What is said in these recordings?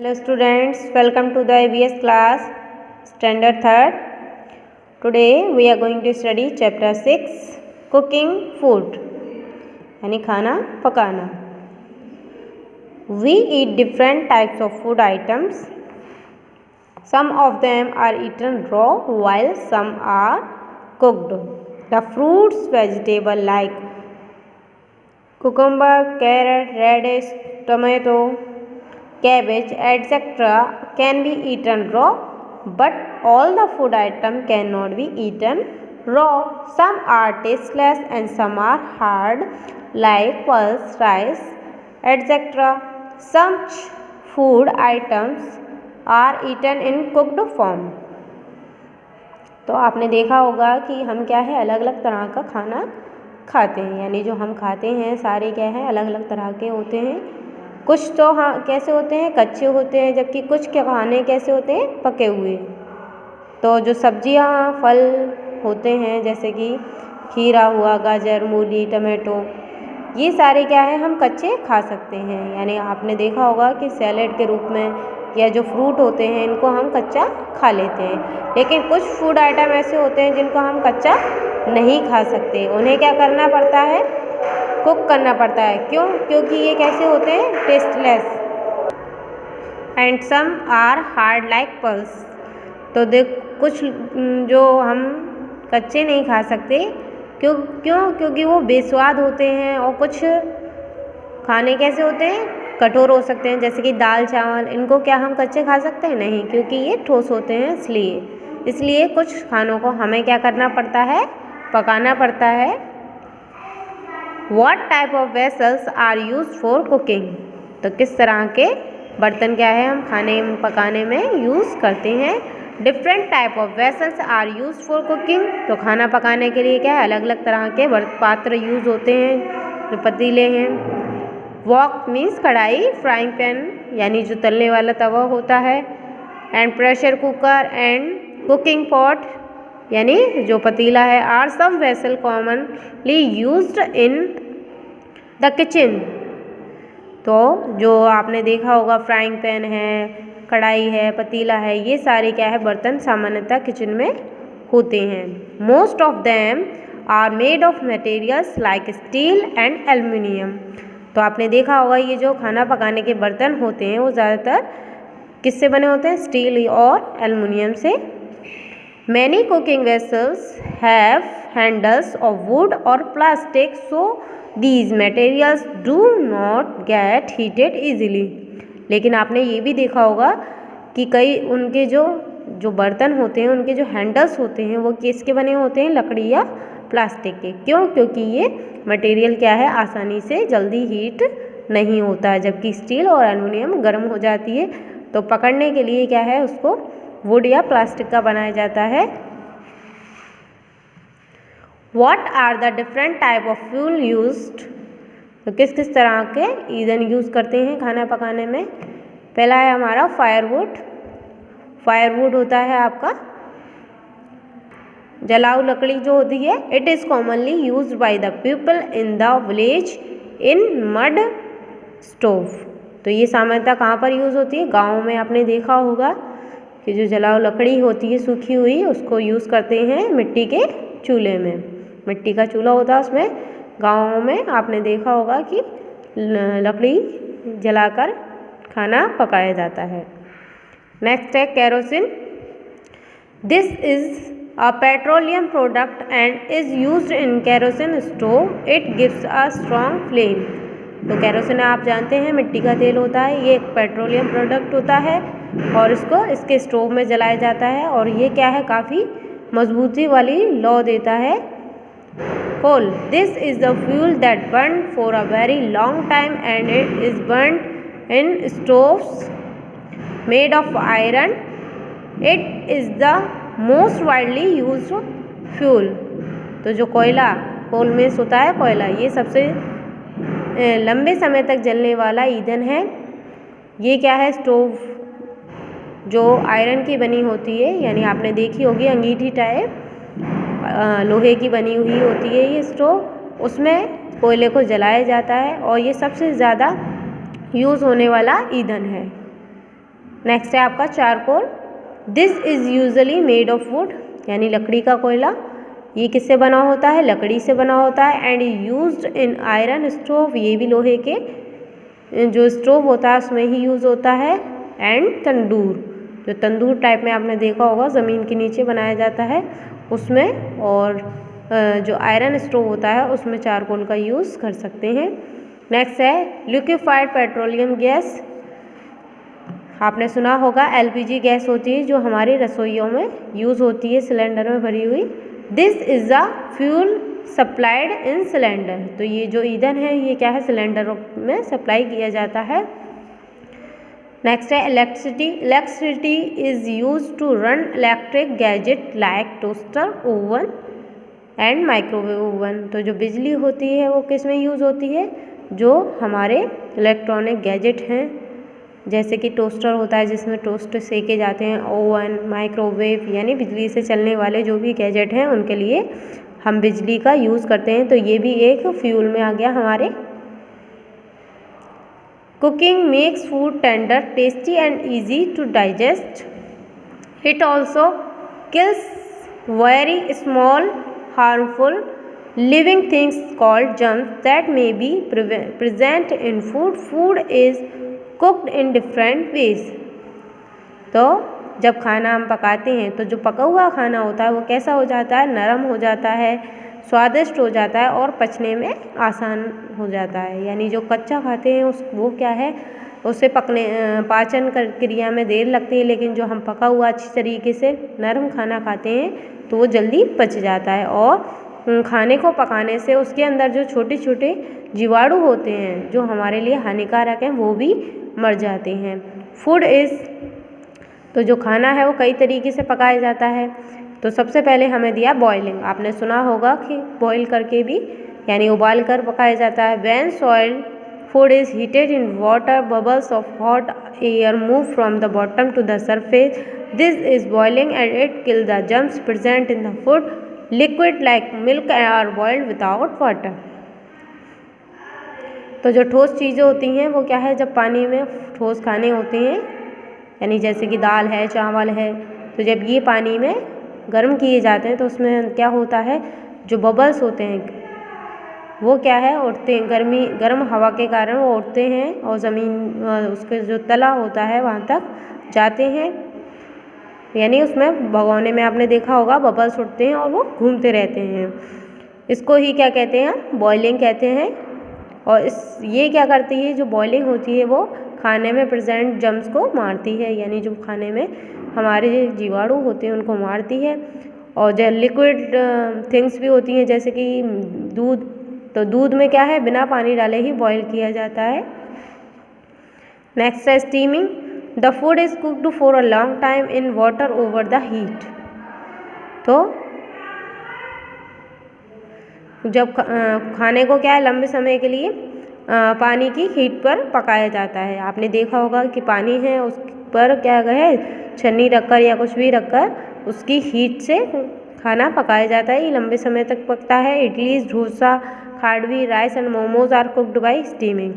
Hello students, welcome to the ABS class, standard 3rd. Today we are going to study chapter 6, cooking food, यानी खाना पकाना. We eat different types of food items. Some of them are eaten raw while some are cooked. The fruits, vegetable like cucumber, carrot, radish, tomato, cabbage, etc. can be eaten raw, but all the food items cannot be eaten raw. Some are tasteless and some are hard, like pulse, rice, etc. Some food items are eaten in cooked form. तो आपने देखा होगा कि हम क्या है अलग अलग तरह का खाना खाते हैं, यानी जो हम खाते हैं सारे क्या है अलग अलग तरह के होते हैं. कुछ तो हाँ कैसे होते हैं कच्चे होते हैं, जबकि कुछ के खाने कैसे होते हैं पके हुए. तो जो सब्जियां फल होते हैं जैसे कि खीरा हुआ, गाजर, मूली, टमाटो, ये सारे क्या है हम कच्चे खा सकते हैं. यानी आपने देखा होगा कि सैलेड के रूप में या जो फ्रूट होते हैं इनको हम कच्चा खा लेते हैं. लेकिन कुछ फूड आइटम ऐसे होते हैं जिनको हम कच्चा नहीं खा सकते, उन्हें क्या करना पड़ता है, कुक करना पड़ता है. क्यों? क्योंकि ये कैसे होते हैं, tasteless. And some are hard like pulse. तो देख कुछ जो हम कच्चे नहीं खा सकते, क्योंकि वो बेस्वाद होते हैं. और कुछ खाने कैसे होते हैं, कठोर हो सकते हैं, जैसे कि दाल चावल, इनको क्या हम कच्चे खा सकते हैं, नहीं, क्योंकि ये ठोस होते हैं. इसलिए कुछ खानों को हमें क्या करना पड़ता है, पकाना पड़ता है. What type of vessels are used for cooking? तो किस तरह के बर्तन क्या है हम खाने पकाने में यूज़ करते हैं. Different type of vessels are used for cooking. तो खाना पकाने के लिए क्या है अलग अलग तरह के पात्र यूज़ होते हैं, जो पतीले हैं. वॉक मीन्स कढ़ाई, फ्राइंग पैन यानी जो तलने वाला तवा होता है, and pressure cooker and cooking pot यानी जो पतीला है. Are some vessel commonly used in the kitchen. तो जो आपने देखा होगा फ्राइंग पैन है, कढ़ाई है, पतीला है, ये सारे क्या है बर्तन सामान्यतः किचन में होते हैं. Most of them are made of materials like steel and aluminium. तो आपने देखा होगा ये जो खाना पकाने के बर्तन होते हैं वो ज़्यादातर किससे बने होते हैं, स्टील और एल्युमिनियम से. Many cooking vessels have handles of wood or plastic, so these materials do not get heated easily. लेकिन आपने ये भी देखा होगा कि कई उनके जो बर्तन होते हैं उनके जो हैंडल्स होते हैं वो किसके बने होते हैं, लकड़ी या प्लास्टिक के. क्यों? क्योंकि ये मटेरियल क्या है आसानी से जल्दी हीट नहीं होता है, जबकि स्टील और एल्युमिनियम गर्म हो जाती है. तो पकड़ने के लिए क्या है उसको वुड या प्लास्टिक का बनाया जाता है. What are the different type of fuel used? तो किस तरह के ईंधन यूज़ करते हैं खाना पकाने में. पहला है हमारा फायरवुड. फायरवुड होता है आपका जलाऊ लकड़ी जो होती है. It is commonly used by the people in the village in mud stove. तो ये सामान्यतः कहाँ पर यूज़ होती है, गाँव में. आपने देखा होगा कि जो जलाऊ लकड़ी होती है सूखी हुई उसको यूज़ करते हैं मिट्टी के चूल्हे में. मिट्टी का चूल्हा होता है उसमें गाँवों में आपने देखा होगा कि लकड़ी जलाकर खाना पकाया जाता है. नेक्स्ट है kerosene. This is a petroleum product and is used in kerosene stove. It gives a strong flame. तो केरोसिन आप जानते हैं मिट्टी का तेल होता है, ये एक पेट्रोलियम प्रोडक्ट होता है और इसके स्टोव में जलाया जाता है. और ये क्या है काफ़ी मजबूती वाली लौ देता है. Coal. This is the fuel that burn for a very long time and it is burn in stoves made of iron. It is the most widely used fuel. तो जो कोल में होता है कोयला, ये सबसे लंबे समय तक जलने वाला ईंधन है. ये क्या है, स्टोव जो आयरन की बनी होती है, यानी आपने देखी होगी अंगीठी टाइप लोहे की बनी हुई होती है ये स्टोव. उसमें कोयले को जलाया जाता है और ये सबसे ज़्यादा यूज़ होने वाला ईंधन है. नेक्स्ट है आपका charcoal. This is usually made of would, यानी लकड़ी का कोयला। ये किससे बना होता है? लकड़ी से बना होता है। And used in iron stove, ये भी लोहे के जो स्टोव होता है उसमें ही यूज़ होता है। एंड तंदूर, जो तंदूर टाइप में आपने देखा होगा ज़मीन के नीचे बनाया जाता है उसमें, और जो आयरन स्टोव होता है उसमें चारकोल का यूज़ कर सकते हैं। नेक्स्ट है लिक्विफाइड पेट्रोलियम गैस। आपने सुना होगा एलपीजी गैस होती है जो हमारी रसोइयों में यूज़ होती है, सिलेंडर में भरी हुई। This is a fuel supplied in cylinder, तो ये जो ईंधन है ये क्या है? सिलेंडरों में सप्लाई किया जाता है। नेक्स्ट है electricity. Electricity is use to run electric gadget like toaster, oven and microwave oven. तो जो बिजली होती है वो किस में यूज़ होती है? जो हमारे इलेक्ट्रॉनिक गैजेट हैं, जैसे कि टोस्टर होता है जिसमें टोस्ट सेके जाते हैं, ओवन, माइक्रोवेव, यानी बिजली से चलने वाले जो भी गैजेट हैं उनके लिए हम बिजली का यूज़ करते हैं। तो ये भी एक फ्यूल में आ गया हमारे। Cooking makes food tender, tasty and easy to digest. It also kills very small harmful living things called germs that may be present in food. Food is cooked in different ways. तो जब खाना हम पकाते हैं तो जो पका हुआ खाना होता है वो कैसा हो जाता है? नरम हो जाता है, स्वादिष्ट हो जाता है और पचने में आसान हो जाता है। यानी जो कच्चा खाते हैं वो क्या है? उसे पाचन क्रिया में देर लगती है, लेकिन जो हम पका हुआ अच्छी तरीके से नरम खाना खाते हैं तो वो जल्दी पच जाता है। और खाने को पकाने से उसके अंदर जो छोटे छोटे जीवाणु होते हैं जो हमारे लिए हानिकारक हैं वो भी मर जाते हैं। फूड इज़, तो जो खाना है वो कई तरीके से पकाया जाता है। तो सबसे पहले हमें दिया बॉइलिंग। आपने सुना होगा कि बॉईल करके भी, यानी उबाल कर पकाया जाता है। When soil food is heated in water, bubbles of hot air move from the bottom to the surface. This is boiling and it kills the germs present in the food. Liquid like milk are boiled without water. तो जो ठोस चीज़ें होती हैं वो क्या है? जब पानी में ठोस खाने होते हैं, यानी जैसे कि दाल है, चावल है, तो जब ये पानी में गर्म किए जाते हैं तो उसमें क्या होता है? जो बबल्स होते हैं वो क्या है? उठते हैं, गर्म हवा के कारण वो उठते हैं और ज़मीन उसके जो तला होता है वहाँ तक जाते हैं। यानी उसमें भगोने में आपने देखा होगा बबल्स उठते हैं और वो घूमते रहते हैं। इसको ही क्या कहते हैं? बॉइलिंग कहते हैं। और ये क्या करती है? जो बॉइलिंग होती है वो खाने में प्रेजेंट जर्म्स को मारती है, यानी जो खाने में हमारे जीवाणु होते हैं उनको मारती है। और जो लिक्विड थिंग्स भी होती हैं जैसे कि दूध, तो दूध में क्या है? बिना पानी डाले ही बॉईल किया जाता है। नेक्स्ट है steaming. The food is cooked for a long time in water over the heat. तो जब खाने को क्या है? लंबे समय के लिए पानी की हीट पर पकाया जाता है। आपने देखा होगा कि पानी है उस पर क्या है? छन्नी रखकर या कुछ भी रखकर उसकी हीट से खाना पकाया जाता है। ये लंबे समय तक पकता है। Idli, dosa, khandvi, rice and momos are cooked by steaming.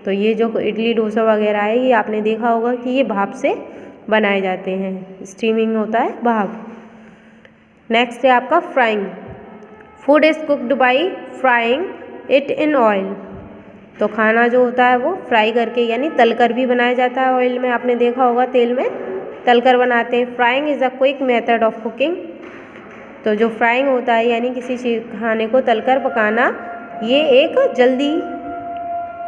तो ये जो इडली डोसा वगैरह है ये आपने देखा होगा कि ये भाप से बनाए जाते हैं। स्टीमिंग होता है भाप। नेक्स्ट है आपका frying. Food is cooked bye frying it in oil. तो खाना जो होता है वो फ्राई करके, यानी तलकर भी बनाया जाता है ऑयल में। आपने देखा होगा तेल में तलकर बनाते हैं। Frying is a quick method of cooking. तो जो फ्राइंग होता है यानी किसी चीज़ खाने को तलकर पकाना, ये एक जल्दी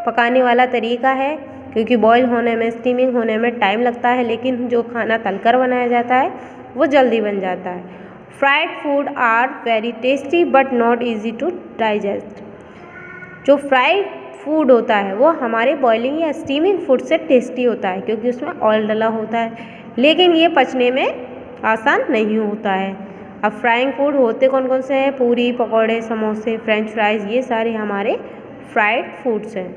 पकाने वाला तरीका है, क्योंकि बॉईल होने में, स्टीमिंग होने में टाइम लगता है, लेकिन जो खाना तलकर बनाया जाता है वो जल्दी बन जाता है। Fried food are very tasty but not easy to digest. जो फ्राइड फूड होता है वो हमारे बॉइलिंग या स्टीमिंग फूड से टेस्टी होता है, क्योंकि उसमें ऑयल डला होता है, लेकिन ये पचने में आसान नहीं होता है। अब फ्राइंग फूड होते कौन कौन से हैं? पूरी, पकौड़े, समोसे, फ्रेंच फ्राइज, ये सारे हमारे फ्राइड फूड्स हैं।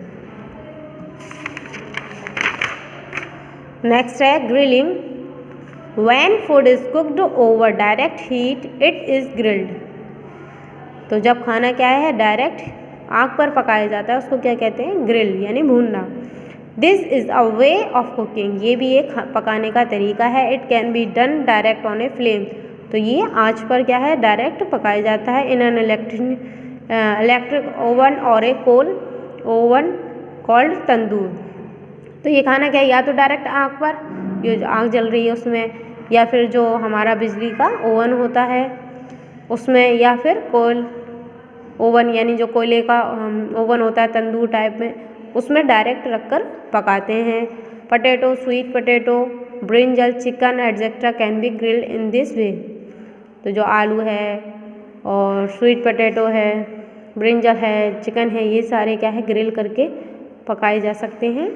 नेक्स्ट है grilling. When food is cooked over direct heat it is grilled. तो जब खाना क्या है? डायरेक्ट आग पर पकाया जाता है उसको क्या कहते हैं? ग्रिल, यानी भूनना। This is a way of cooking, ये भी एक पकाने का तरीका है। It can be done direct on a flame, तो ये आँच पर क्या है डायरेक्ट पकाया जाता है। इन एन इलेक्ट्रिक ओवन और ए कोल ओवन कॉल्ड तंदूर, तो ये खाना क्या है या तो डायरेक्ट आग पर, ये जो आग जल रही है उसमें, या फिर जो हमारा बिजली का ओवन होता है उसमें, या फिर कोल ओवन यानी जो कोयले का ओवन होता है तंदूर टाइप में, उसमें डायरेक्ट रखकर पकाते हैं। Potato, sweet potato, brinjal, chicken etcetera can B grilled in this way, तो जो आलू है और स्वीट पटेटो है, ब्रिंजल है, चिकन है, ये सारे क्या है ग्रिल करके पकाए जा सकते हैं।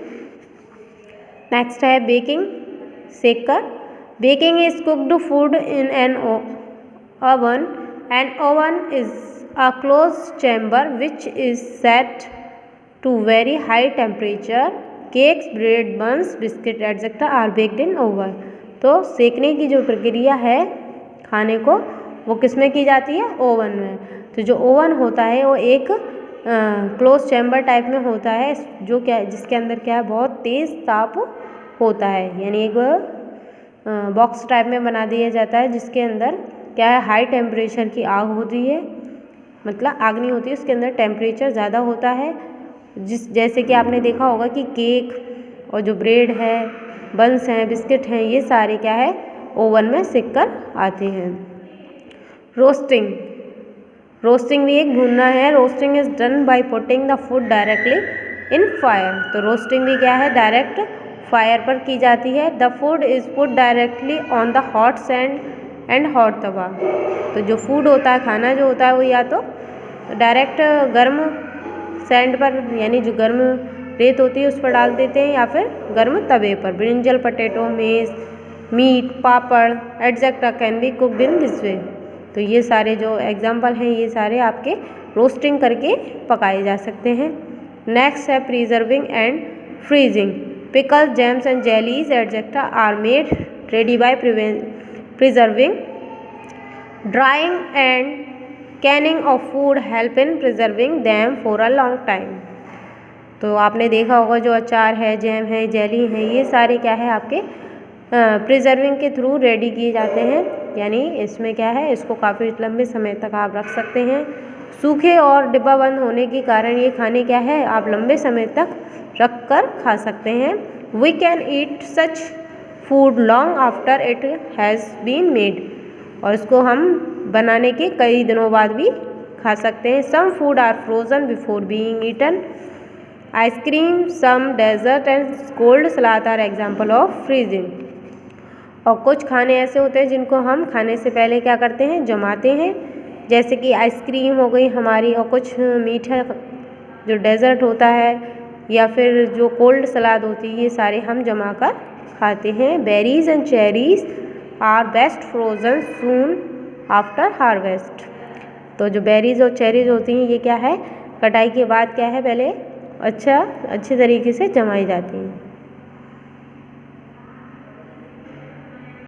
नेक्स्ट है बेकिंग, सेक कर। Baking is cooked food in an oven. An oven is a closed chamber which is set to very high temperature. Cakes, bread, buns, biscuit etc. are baked in oven. तो सेकने की जो प्रक्रिया है खाने को वो किस में की जाती है, ओवन में। तो जो ओवन होता है वो एक क्लोज चैम्बर टाइप में होता है, जो क्या जिसके अंदर क्या है बहुत तेज़ ताप होता है, यानी एक बॉक्स टाइप में बना दिया जाता है जिसके अंदर क्या है हाई टेम्परेचर की आग होती है, मतलब आग नहीं होती है, उसके अंदर टेम्परेचर ज़्यादा होता है। जैसे कि आपने देखा होगा कि केक और जो ब्रेड है, बंस हैं, बिस्किट हैं, ये सारे क्या है ओवन में सिक कर आते हैं। रोस्टिंग, रोस्टिंग भी एक भूनना है। Roasting is done by putting the food directly in fire, तो रोस्टिंग भी क्या है डायरेक्ट फायर पर की जाती है। The food is put directly on the hot sand and hot tawa, तो जो फूड होता है खाना जो होता है वो या तो डायरेक्ट गर्म सैंड पर यानी जो गर्म रेत होती है उस पर डाल देते हैं, या फिर गर्म तवे पर। Brinjal, potato, maize, meat, papad etcetera can be cooked in this way, तो ये सारे जो एग्जाम्पल हैं ये सारे आपके रोस्टिंग करके पकाए जा सकते हैं। नेक्स्ट है preserving and freezing. Pickles, jams and jellies etcetera are made ready by preserving. Drying and canning of food help in preserving them for a long time. तो आपने देखा होगा जो अचार है, जैम है, जेली है, ये सारे क्या है आपके प्रिजर्विंग के थ्रू रेडी किए जाते हैं, यानी इसमें क्या है इसको काफ़ी लंबे समय तक आप रख सकते हैं। सूखे और डिब्बा बंद होने के कारण ये खाने क्या है आप लंबे समय तक रख कर खा सकते हैं। We can eat such food long after it has been made, और इसको हम बनाने के कई दिनों बाद भी खा सकते हैं। Some food are frozen before being eaten. Ice cream, some dessert and cold salad are example of freezing. और कुछ खाने ऐसे होते हैं जिनको हम खाने से पहले क्या करते हैं जमाते हैं, जैसे कि आइसक्रीम हो गई हमारी, और कुछ मीठा जो डेजर्ट होता है या फिर जो कोल्ड सलाद होती है, ये सारे हम जमा कर खाते हैं। Berries and cherries are best frozen soon after harvest. तो जो बेरीज और चेरीज होती हैं ये क्या है कटाई के बाद क्या है पहले अच्छे तरीके से जमाई जाती हैं।